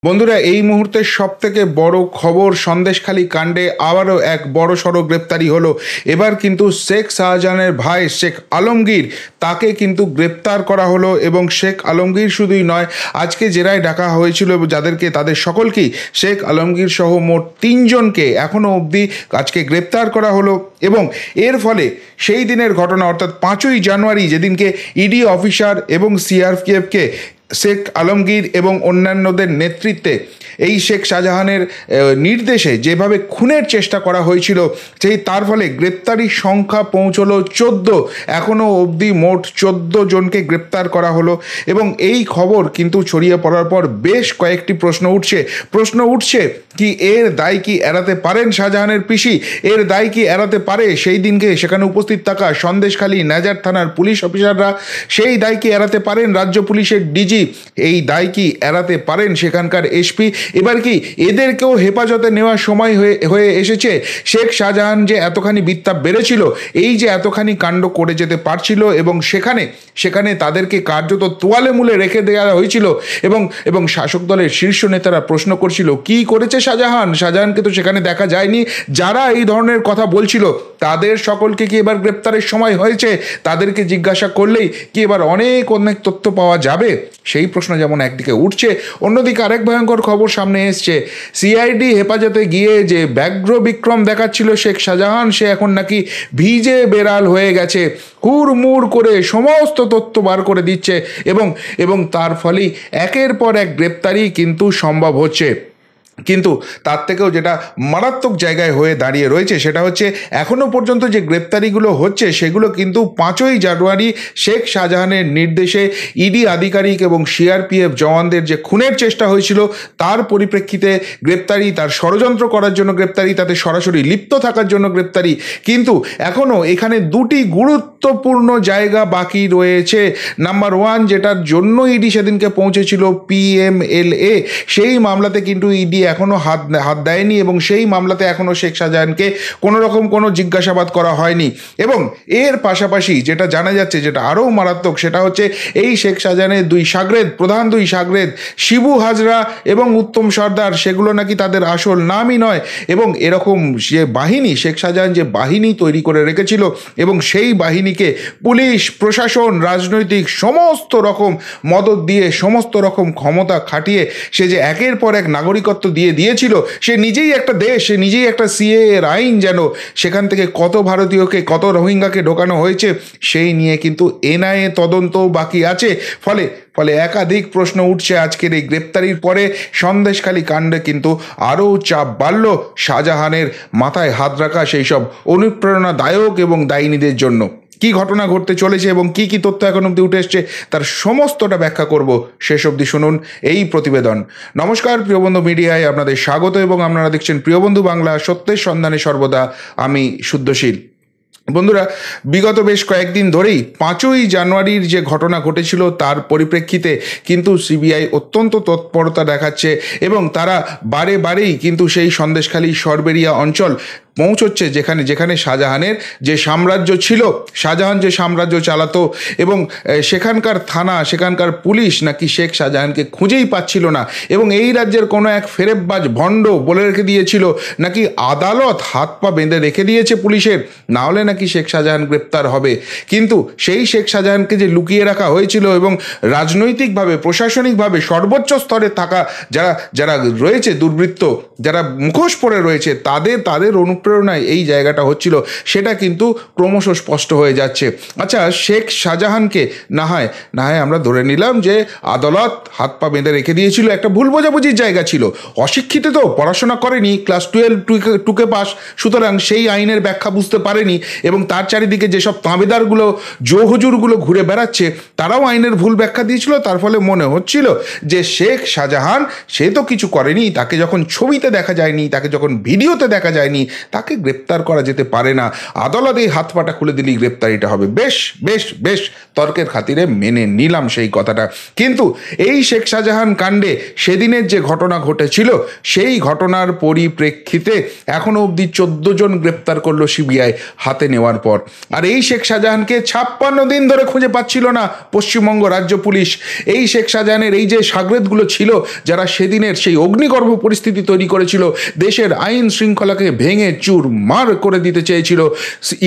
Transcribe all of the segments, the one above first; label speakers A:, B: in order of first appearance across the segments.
A: বন্ধুরা, এই মুহূর্তের সবথেকে বড় খবর, সন্দেশখালী কাণ্ডে আবারও এক বড়সড় গ্রেপ্তারি হলো। এবার কিন্তু শেখ শাহজাহানের ভাই শেখ আলমগীর, তাকে কিন্তু গ্রেপ্তার করা হলো। এবং শেখ আলমগীর শুধুই নয়, আজকে জেরায় ডাকা হয়েছিল যাদেরকে, তাদের সকলকেই, শেখ আলমগীর সহ মোট 3জনকে এখনও অবধি আজকে গ্রেপ্তার করা হলো। এবং এর ফলে সেই দিনের ঘটনা, অর্থাৎ 5ই জানুয়ারি, যেদিনকে ইডি অফিসার এবং সিআরপিএফকে শেখ আলমগীর এবং অন্যান্যদের নেতৃত্বে এই শেখ শাহজাহানের নির্দেশে যেভাবে খুনের চেষ্টা করা হয়েছিল, তার ফলে গ্রেপ্তারির সংখ্যা পৌঁছলো 14। এখনও অবধি মোট 14 জনকে গ্রেপ্তার করা হলো। এবং এই খবর কিন্তু ছড়িয়ে পড়ার পর বেশ কয়েকটি প্রশ্ন উঠছে কি এর দায় কি এড়াতে পারেন শাহজাহানের পিসি? এর দায় কি এড়াতে পারে সেই দিনকে সেখানে উপস্থিত থাকা সন্দেশখালী নাজার থানার পুলিশ অফিসাররা? সেই দায় কি এড়াতে পারেন রাজ্য পুলিশের ডিজি? এই দায় কি এড়াতে পারেন সেখানকার এসপি? এবার কি এদেরকেও হেফাজতে নেওয়ার সময় হয়ে এসেছে? শেখ শাহজাহান যে এতখানি বিত্তাপ বেড়েছিল, এই যে এতখানি কাণ্ড করে যেতে পারছিল, এবং সেখানে তাদেরকে কার্যত তোয়ালে মুলে রেখে দেওয়া হয়েছিল, এবং শাসক দলের শীর্ষ নেতারা প্রশ্ন করছিল কি করেছে শাহজাহানকে তো সেখানে দেখা যায়নি। যারা এই ধরনের কথা বলছিল তাদের সকলকে কি এবার গ্রেপ্তারের সময় হয়েছে? তাদেরকে জিজ্ঞাসা করলেই কি এবার অনেক তথ্য পাওয়া যাবে? সেই প্রশ্ন যেমন একদিকে উঠছে, অন্যদিকে আরেক ভয়ঙ্কর খবর সামনে এসছে। সিআইডি হেফাজতে গিয়ে যে ব্যগ্র বিক্রম দেখাচ্ছিল শেখ শাহজাহান, সে এখন নাকি ভিজে বেড়াল হয়ে গেছে, হুড়মুড় করে সমস্ত তথ্য বার করে দিচ্ছে, এবং তার ফলেই একের পর এক গ্রেপ্তারি কিন্তু সম্ভব হচ্ছে। কিন্তু তার থেকেও যেটা মারাত্মক জায়গায় হয়ে দাঁড়িয়ে রয়েছে সেটা হচ্ছে, এখনও পর্যন্ত যে গ্রেপ্তারিগুলো হচ্ছে সেগুলো কিন্তু 5ই জানুয়ারি শেখ শাহজাহানের নির্দেশে ইডি আধিকারিক এবং সিআরপিএফ জওয়ানদের যে খুনের চেষ্টা হয়েছিল তার পরিপ্রেক্ষিতে গ্রেপ্তারি, তার ষড়যন্ত্র করার জন্য গ্রেপ্তারি, তাতে সরাসরি লিপ্ত থাকার জন্য গ্রেপ্তারি। কিন্তু এখনও এখানে দুটি গুরুত্বপূর্ণ জায়গা বাকি রয়েছে। নাম্বার 1, যেটার জন্য ইডি সেদিনকে পৌঁছেছিল, PMLA, সেই মামলাতে কিন্তু ইডি এখনও হাত দেয়নি, এবং সেই মামলাতে এখনও শেখ শাহজাহানকে কোনো জিজ্ঞাসাবাদ করা হয়নি। এবং এর পাশাপাশি যেটা জানা যাচ্ছে, যেটা আরও মারাত্মক, সেটা হচ্ছে এই শেখ শাহজাহানের প্রধান দুই সাগরেদ শিবু হাজরা এবং উত্তম সর্দার, সেগুলো নাকি তাদের আসল নামই নয়। এবং এরকম যে বাহিনী, শেখ শাহজাহান যে বাহিনী তৈরি করে রেখেছিল, এবং সেই বাহিনীকে পুলিশ, প্রশাসন, রাজনৈতিক সমস্ত রকম মদত দিয়ে, সমস্ত রকম ক্ষমতা খাটিয়ে সে যে একের পর এক নাগরিকত্ব দিয়েছিল, সে নিজেই একটা দেশ, সে নিজেই একটা সিএ এর আইন, যেন সেখান থেকে কত ভারতীয়কে, কত রোহিঙ্গাকে ঢোকানো হয়েছে সেই নিয়ে কিন্তু এনআইএ তদন্ত বাকি আছে। ফলে একাধিক প্রশ্ন উঠছে আজকের এই গ্রেপ্তারির পরে। সন্দেশখালী কাণ্ডে কিন্তু আরও চাপ বাড়ল শাহজাহানের মাথায় হাত রাখা সেই সব অনুপ্রেরণাদায়ক এবং দায়িনীদের জন্য। কি ঘটনা ঘটতে চলেছে এবং কি তথ্য এখন অবধি উঠে এসছে, তার সমস্তটা ব্যাখ্যা করব। শেষ অবধি শুনুন এই প্রতিবেদন। নমস্কার, প্রিয়বন্ধু মিডিয়ায় আপনাদের স্বাগত, এবং আপনারা দেখছেন প্রিয়বন্ধু বাংলা, সত্যের সন্ধানে সর্বদা আমি শুদ্ধশীল। বন্ধুরা, বিগত বেশ কয়েকদিন ধরেই 5ই জানুয়ারির যে ঘটনা ঘটেছিল তার পরিপ্রেক্ষিতে কিন্তু সিবিআই অত্যন্ত তৎপরতা দেখাচ্ছে, এবং তারা বারেই কিন্তু সেই সন্দেশখালী সরবেরিয়া অঞ্চল পৌঁছচ্ছে, যেখানে শাহজাহানের যে সাম্রাজ্য ছিল, শাহজাহান যে সাম্রাজ্য চালাতো, এবং সেখানকার থানা, সেখানকার পুলিশ নাকি শেখ শাহজাহানকে খুঁজেই পাচ্ছিল না। এবং এই রাজ্যের কোনো এক ফেরেববাজ ভণ্ড বলে রেখে দিয়েছিল নাকি আদালত হাত পা বেঁধে রেখে দিয়েছে পুলিশের, না হলে নাকি শেখ শাহজাহান গ্রেপ্তার হবে। কিন্তু সেই শেখ শাহজাহানকে যে লুকিয়ে রাখা হয়েছিল, এবং রাজনৈতিকভাবে, প্রশাসনিকভাবে সর্বোচ্চ স্তরে থাকা যারা রয়েছে, দুর্বৃত্ত যারা মুখোশ পরে রয়েছে, তাদের অনুপ্রেরণায় এই জায়গাটা হচ্ছিল, সেটা কিন্তু ক্রমশ স্পষ্ট হয়ে যাচ্ছে। আচ্ছা, শেখ শাহজাহানকে না হয় আমরা ধরে নিলাম যে আদালত হাত পা বেঁধে রেখে দিয়েছিল, একটা ভুল বোঝাবুঝির জায়গা ছিল, অশিক্ষিত তো, পড়াশোনা করেনি, ক্লাস 12 পাস, সুতরাং সেই আইনের ব্যাখ্যা বুঝতে পারেনি, এবং তার চারিদিকে যেসব তাঁবেদারগুলো, জোহজুরগুলো ঘুরে বেড়াচ্ছে, তারাও আইনের ভুল ব্যাখ্যা দিয়েছিল। তার ফলে মনে হচ্ছিল যে শেখ শাহজাহান সে তো কিছু করেনি, তাকে যখন ছবিতে দেখা যায়নি, তাকে যখন ভিডিওতে দেখা যায়নি, তাকে গ্রেপ্তার করা যেতে পারে না, আদালত এই হাত পাটা খুলে দিলেই গ্রেপ্তারিটা হবে। বেশ বেশ বেশ তর্কের খাতিরে মেনে নিলাম সেই কথাটা, কিন্তু এই শেখ শাহজাহান কাণ্ডে সেদিনের যে ঘটনা ঘটেছিল সেই ঘটনার পরিপ্রেক্ষিতে এখনো অবধি 14 জন গ্রেপ্তার করলো সিবিআই হাতে নেওয়ার পর। আর এই শেখ শাহজাহানকে 56 দিন ধরে খুঁজে পাচ্ছিল না পশ্চিমবঙ্গ রাজ্য পুলিশ। এই শেখ শাহজাহানের এই যে সাগরেদগুলো ছিল যারা সেদিনের সেই অগ্নিগর্ভ পরিস্থিতি তৈরি করেছিল, দেশের আইন শৃঙ্খলাকে ভেঙে চুরমার করে দিতে চেয়েছিল,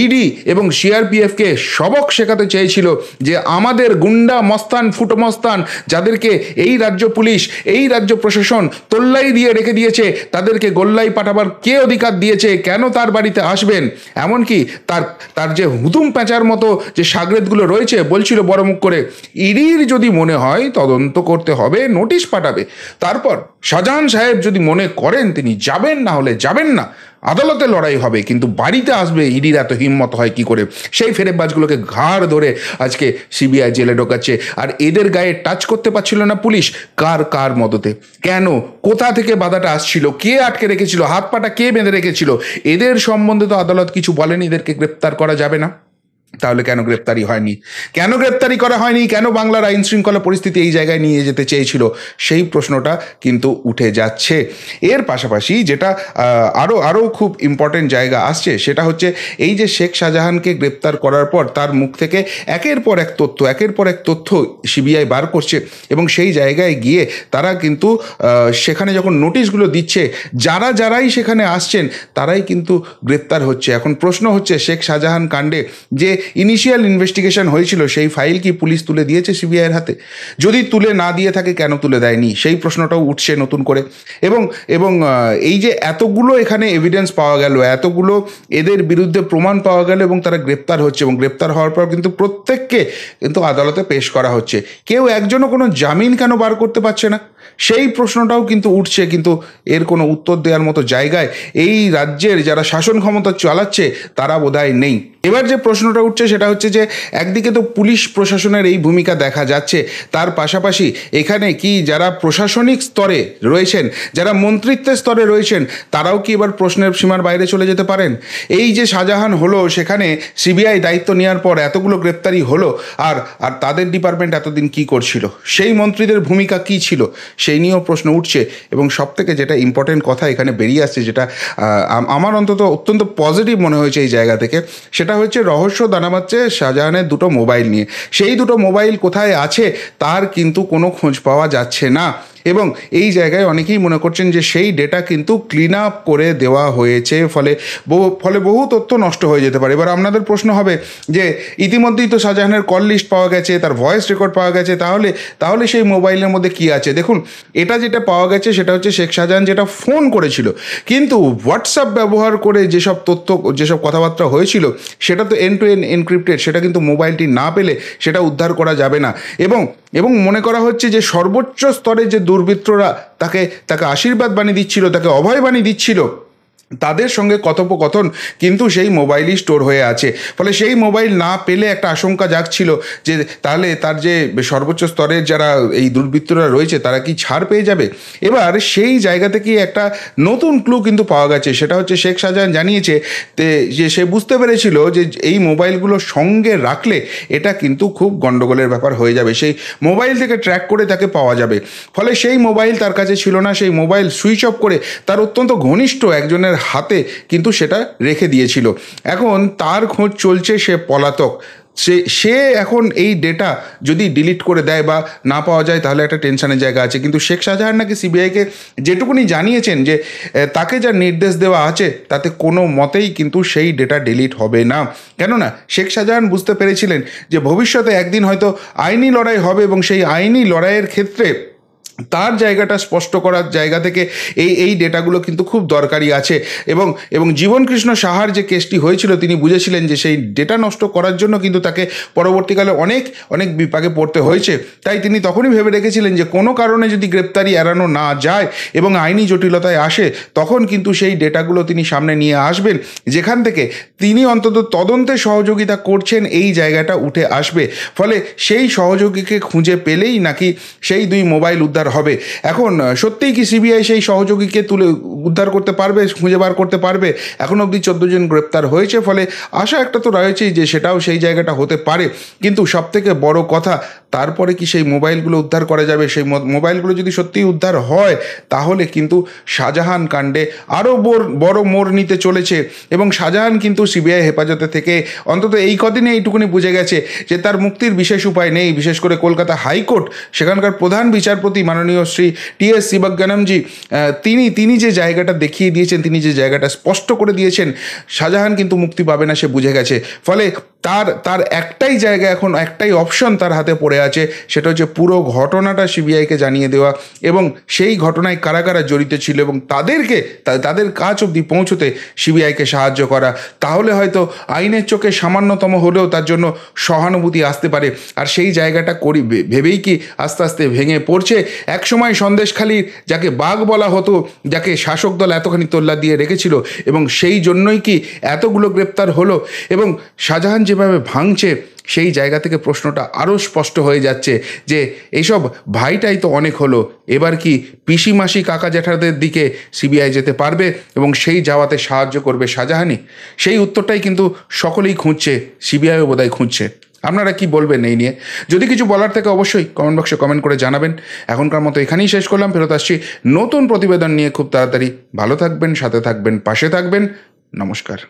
A: ইডি এবং সিআরপিএফকে সবক শেখাতে চেয়েছিল যে আমাদের গুন্ডা মস্তান ফুটো মস্তান যাদেরকে এই রাজ্য পুলিশ এই রাজ্য প্রশাসন তোল্লাই দিয়ে রেখে দিয়েছে, তাদেরকে গোল্লাই পাঠাবার কে অধিকার দিয়েছে, কেন তার বাড়িতে আসবেন। এমনকি তার যে হুতুম প্যাঁচার মতো যে সাগরেদগুলো রয়েছে বলছিল বড় মুখ করে, ইডির যদি মনে হয় তদন্ত করতে হবে নোটিশ পাঠাবে, তারপর শাহজাহান সাহেব যদি মনে করেন তিনি যাবেন, না হলে যাবেন না, আদালতে লড়াই হবে, কিন্তু বাড়িতে আসবে ইডির এত হিম্মত হয় কি করে। সেই ফেরেববাজগুলোকে ঘাড় ধরে আজকে সিবিআই জেলে ঢোকাচ্ছে। আর এদের গায়ে টাচ করতে পারছিল না পুলিশ, কার মদতে, কেন, কোথা থেকে বাধাটা আসছিল, কে আটকে রেখেছিল, হাত পাটা কে বেঁধে রেখেছিল, এদের সম্বন্ধে তো আদালত কিছু বলেনি, এদেরকে গ্রেপ্তার করা যাবে না। তাহলে কেন গ্রেপ্তারি হয়নি, কেন গ্রেপ্তারি করা হয়নি, কেন বাংলার আইন শৃঙ্খলা পরিস্থিতি এই জায়গায় নিয়ে যেতে চেয়েছিল, সেই প্রশ্নটা কিন্তু উঠে যাচ্ছে। এর পাশাপাশি যেটা আরও খুব ইম্পর্টেন্ট জায়গা আসছে সেটা হচ্ছে এই যে শেখ শাহজাহানকে গ্রেপ্তার করার পর তার মুখ থেকে একের পর এক তথ্য সিবিআই বার করছে, এবং সেই জায়গায় গিয়ে তারা কিন্তু সেখানে যখন নোটিশগুলো দিচ্ছে যারাই সেখানে আসছেন তারাই কিন্তু গ্রেপ্তার হচ্ছে। এখন প্রশ্ন হচ্ছে শেখ শাহজাহান কাণ্ডে যে ইনিশিয়াল ইনভেস্টিগেশন হয়েছিল সেই ফাইল কি পুলিশ তুলে দিয়েছে সিবিআইয়ের হাতে? যদি তুলে না দিয়ে থাকে কেন তুলে দেয়নি, সেই প্রশ্নটাও উঠছে নতুন করে। এবং এই যে এতগুলো এখানে এভিডেন্স পাওয়া গেল, এতগুলো এদের বিরুদ্ধে প্রমাণ পাওয়া গেল এবং তারা গ্রেপ্তার হচ্ছে, এবং গ্রেপ্তার হওয়ার পর কিন্তু প্রত্যেককে কিন্তু আদালতে পেশ করা হচ্ছে, কেউ একজনও কোনো জামিন কেন বার করতে পারছে না, সেই প্রশ্নটাও কিন্তু উঠছে। কিন্তু এর কোনো উত্তর দেওয়ার মতো জায়গায় এই রাজ্যের যারা শাসন ক্ষমতা চালাচ্ছে তারা বোধহয় নেই। এবার যে প্রশ্নটা উঠছে সেটা হচ্ছে যে একদিকে তো পুলিশ প্রশাসনের এই ভূমিকা দেখা যাচ্ছে, তার পাশাপাশি এখানে কি যারা প্রশাসনিক স্তরে রয়েছেন, যারা মন্ত্রিত্বের স্তরে রয়েছেন, তারাও কি এবার প্রশ্নের সীমার বাইরে চলে যেতে পারেন? এই যে শাহজাহান হলো, সেখানে সিবিআই দায়িত্ব নেওয়ার পর এতগুলো গ্রেপ্তারি হলো, আর তাদের ডিপার্টমেন্ট এতদিন কি করছিল, সেই মন্ত্রীদের ভূমিকা কি ছিল, সেই নিয়েও প্রশ্ন উঠছে। এবং সব থেকে যেটা ইম্পর্টেন্ট কথা এখানে বেরিয়ে আসছে, যেটা আমার অন্তত অত্যন্ত পজিটিভ মনে হয়েছে এই জায়গা থেকে, সেটা হচ্ছে রহস্য দানা বাঁধছে শাহজাহানের দুটো মোবাইল নিয়ে। সেই দুটো মোবাইল কোথায় আছে তার কিন্তু কোনো খোঁজ পাওয়া যাচ্ছে না, এবং এই জায়গায় অনেকেই মনে করছেন যে সেই ডেটা কিন্তু ক্লিন আপ করে দেওয়া হয়েছে, ফলে বহু তথ্য নষ্ট হয়ে যেতে পারে। এবার আপনাদের প্রশ্ন হবে যে ইতিমধ্যেই তো শাহজাহানের কল লিস্ট পাওয়া গেছে, তার ভয়েস রেকর্ড পাওয়া গেছে, তাহলে সেই মোবাইলের মধ্যে কি আছে? দেখুন, এটা যেটা পাওয়া গেছে সেটা হচ্ছে শেখ শাহজাহান যেটা ফোন করেছিল, কিন্তু হোয়াটসঅ্যাপ ব্যবহার করে যেসব কথাবার্তা হয়েছিল সেটা তো এন্ড টু এন্ড এনক্রিপ্টেড, সেটা কিন্তু মোবাইলটি না পেলে সেটা উদ্ধার করা যাবে না। এবং মনে করা হচ্ছে যে সর্বোচ্চ স্তরে যে দুর্বৃত্তরা তাকে আশীর্বাদ বাণী দিচ্ছিল, তাকে অভয় বাণী দিচ্ছিল, তাদের সঙ্গে কথোপকথন কিন্তু সেই মোবাইলই স্টোর হয়ে আছে। ফলে সেই মোবাইল না পেলে একটা আশঙ্কা জাগছিল যে তাহলে তার যে সর্বোচ্চ স্তরের যারা এই দুর্বৃত্তরা রয়েছে তারা কি ছাড় পেয়ে যাবে। এবার সেই জায়গা থেকে একটা নতুন ক্লু কিন্তু পাওয়া গেছে, সেটা হচ্ছে শেখ শাহজাহান জানিয়েছে যে সে বুঝতে পেরেছিল যে এই মোবাইলগুলো সঙ্গে রাখলে এটা কিন্তু খুব গণ্ডগোলের ব্যাপার হয়ে যাবে, সেই মোবাইল থেকে ট্র্যাক করে তাকে পাওয়া যাবে। ফলে সেই মোবাইল তার কাছে ছিল না, সেই মোবাইল সুইচ অফ করে তার অত্যন্ত ঘনিষ্ঠ একজনের হাতে কিন্তু সেটা রেখে দিয়েছিল। এখন তার খোঁজ চলছে, সে পলাতক, সে এখন এই ডেটা যদি ডিলিট করে দেয় বা না পাওয়া যায় তাহলে একটা টেনশনের জায়গা আছে। কিন্তু শেখ শাহজাহান নাকি সিবিআইকে যেটুকুনি জানিয়েছেন যে তাকে যা নির্দেশ দেওয়া আছে তাতে কোনো মতেই কিন্তু সেই ডেটা ডিলিট হবে না। কেননা শেখ শাহজাহান বুঝতে পেরেছিলেন যে ভবিষ্যতে একদিন হয়তো আইনি লড়াই হবে, এবং সেই আইনি লড়াইয়ের ক্ষেত্রে তার জায়গাটা স্পষ্ট করার জায়গা থেকে এই ডেটাগুলো কিন্তু খুব দরকারি আছে। এবং জীবনকৃষ্ণ সাহার যে কেসটি হয়েছিল তিনি বুঝেছিলেন যে সেই ডেটা নষ্ট করার জন্য কিন্তু তাকে পরবর্তীকালে অনেক বিপাকে পড়তে হয়েছে। তাই তিনি তখনই ভেবে রেখেছিলেন যে কোনো কারণে যদি গ্রেপ্তারি এড়ানো না যায় এবং আইনি জটিলতায় আসে তখন কিন্তু সেই ডেটাগুলো তিনি সামনে নিয়ে আসবেন, যেখান থেকে তিনি অন্তত তদন্তে সহযোগিতা করছেন এই জায়গাটা উঠে আসবে। ফলে সেই সহযোগীকে খুঁজে পেলেই নাকি সেই দুই মোবাইল উদ্ধার হবে। এখন সত্যিই কি সিবিআই সেই সহযোগীকে উদ্ধার করতে পারবে, খুঁজে বার করতে পারবে? এখন অবধি 14 জন গ্রেপ্তার হয়েছে, ফলে আশা একটা তো রয়েছেই যে সেটাও সেই জায়গাটা হতে পারে। কিন্তু সবথেকে বড় কথা, তারপরে কি সেই মোবাইলগুলো উদ্ধার করা যাবে? সেই মোবাইলগুলো যদি সত্যিই উদ্ধার হয়, তাহলে কিন্তু শাহজাহান কাণ্ডে আরও বড় মোড় নিতে চলেছে। এবং শাহজাহান কিন্তু সিবিআই হেফাজতে থেকে অন্তত এই কদিনে এইটুকুনি বুঝে গেছে যে তার মুক্তির বিশেষ উপায় নেই। বিশেষ করে কলকাতা হাইকোর্ট, সেখানকার প্রধান বিচারপতি মাননীয় শ্রী টি.এস. শিবজ্ঞানমজি, তিনি যে জায়গাটা দেখিয়ে দিয়েছেন, তিনি যে জায়গাটা স্পষ্ট করে দিয়েছেন, শাহজাহান কিন্তু মুক্তি পাবে না, সে বুঝে গেছে। ফলে তার একটাই জায়গা, এখন একটাই অপশন তার হাতে পড়ে আছে, সেটা হচ্ছে পুরো ঘটনাটা সিবিআইকে জানিয়ে দেওয়া এবং সেই ঘটনায় কারা কারা জড়িত ছিল এবং তাদের কাজ অবধি পৌঁছতে সিবিআইকে সাহায্য করা। তাহলে হয়তো আইনের চোখে সামান্যতম হলেও তার জন্য সহানুভূতি আসতে পারে। আর সেই জায়গাটা ভেবেই কি আস্তে আস্তে ভেঙে পড়ছে। একসময় সন্দেশখালির যাকে বাঘ বলা হতো, যাকে শাসক দল এতখানি তোল্লা দিয়ে রেখেছিল, এবং সেই জন্যই কি এতগুলো গ্রেপ্তার হলো। এবং শাহজাহান যেভাবে ভাঙছে, সেই জায়গা থেকে প্রশ্নটা আরও স্পষ্ট হয়ে যাচ্ছে যে এইসব ভাইটাই তো অনেক হলো, এবার কি পিসি মাসি কাকা জ্যাঠাদের দিকে সিবিআই যেতে পারবে এবং সেই যাওয়াতে সাহায্য করবে শাহজাহানই? সেই উত্তরটাই কিন্তু সকলেই খুঁজছে, সিবিআইও বোধহয় খুঁজছে। আপনারা কি বলবেন এই নিয়ে? যদি কিছু বলার থাকে অবশ্যই কমেন্ট বক্সে কমেন্ট করে জানাবেন। এখনকার মতো এখানেই শেষ করলাম, ফেরত আসছি নতুন প্রতিবেদন নিয়ে খুব তাড়াতাড়ি। ভালো থাকবেন, সাথে থাকবেন, পাশে থাকবেন। নমস্কার।